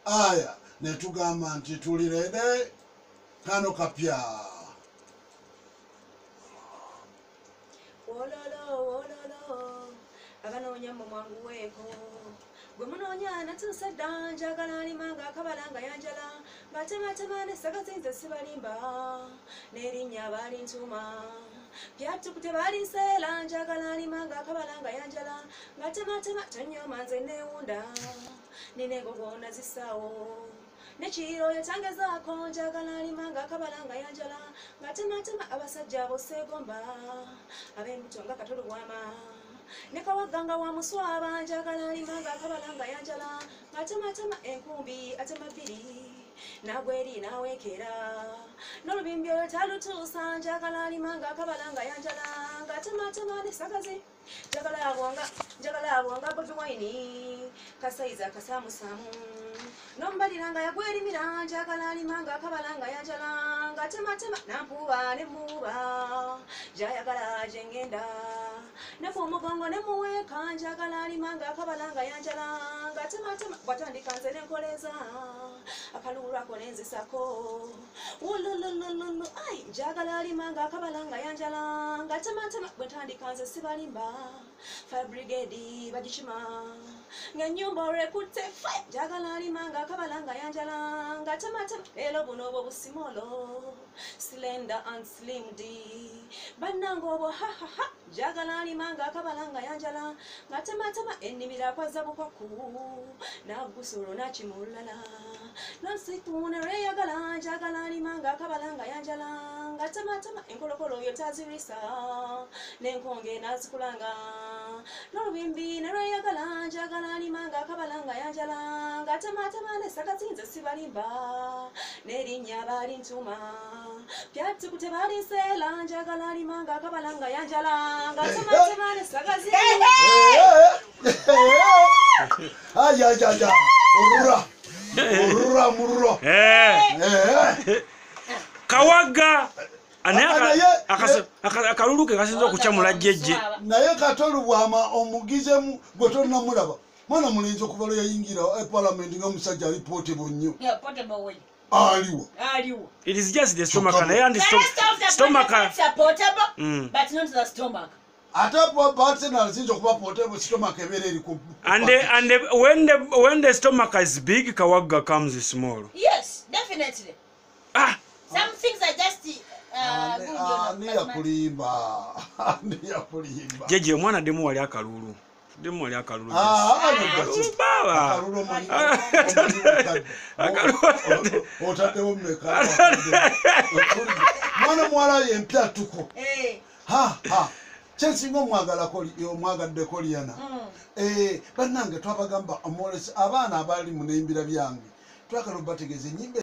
aya netugamba nti tulirede kano kapya wololo abanoonya mu mwangu weeko gwe munoonya natuuse dda njagala alimanga akabalanga yanjala ngatematema nesagazinze sibalimba n'erinnya balintuma byatukute balinseera njagala alimanga akabalanga yanjala ngatematema tanyoma nze neewunda ninengogona zisaawo nekiro yatangezaako njagala alimanga akabalanga yanjala ngatematema abasajja aboseegomba ab'embuto nga katolo bwama nekawaganga wa muswaba njagala alimanga akabalanga yanjala ngatematema enkumbi atema bbiri nagweri naweekera n'olubimbi olwo talutuusa njagala alimanga akabalanga yanjala ngatematema nesagazi njagala abwanga bobi wine kasayiza akasamusamu nombaliranga yagwerimira njagala alimanga akabalanga yanjala ngatematema nampuba nemuba jayagala jengenda nemuumugongo nemuweeka njagala alimanga akabalanga yanjala ngatematema bwatandika nze nenkoleza akalulu ako nenzisako ululululu ai njagala alimanga akabalanga yanjala ngatematema bwetandika nze sibalimba fire brigade bagikima ng'ennyumba olwekutte fire njagala alimanga akabalanga yanjala ngatematema leero buno obwo busimolo slender and slimmed bannanga obwo hahaha njagala alimanga akabalanga yanjala ngatematema ennimiro akwaza bukwaku nagusolo nakimulala nonsituuna lweyagala njagala alimanga akabalanga yanjala ngatematema enkolokolo oyo tazirisa n'enkonge nazikulanga n'olubimbi nelweyagala njagala alimanga akabalanga yanjala ngatematema nesagazinze sibalimba n'erinnya balintuma byatukute balinseera njagala alimanga akabalanga yanjala ngatematema nesagazinze orura mururo kawaga akalulu ke kasinza okukyamula jjejje naye katolu bwama omugizemu gwe tonnamulaba mwana mulinzi okuva lwe yayingira epalamenti nga musajja ali potable nnyo aliwo it is just the stomach naye and stomach but not the stomach. ate patsenal ziyinza okuba potable stomach ebeera eri ku and when the stomach is big kawaga comes small. Yes, definitely. Some things are just niyakulimba jeje omwana demu wali akalulu otaddewo mmeka mwana muwala yempya tuko kyensinga omwagaddeko lyana bannange twabagamba omwolesi abaana abali mu neyimbira byange twagala obategeeza enyimba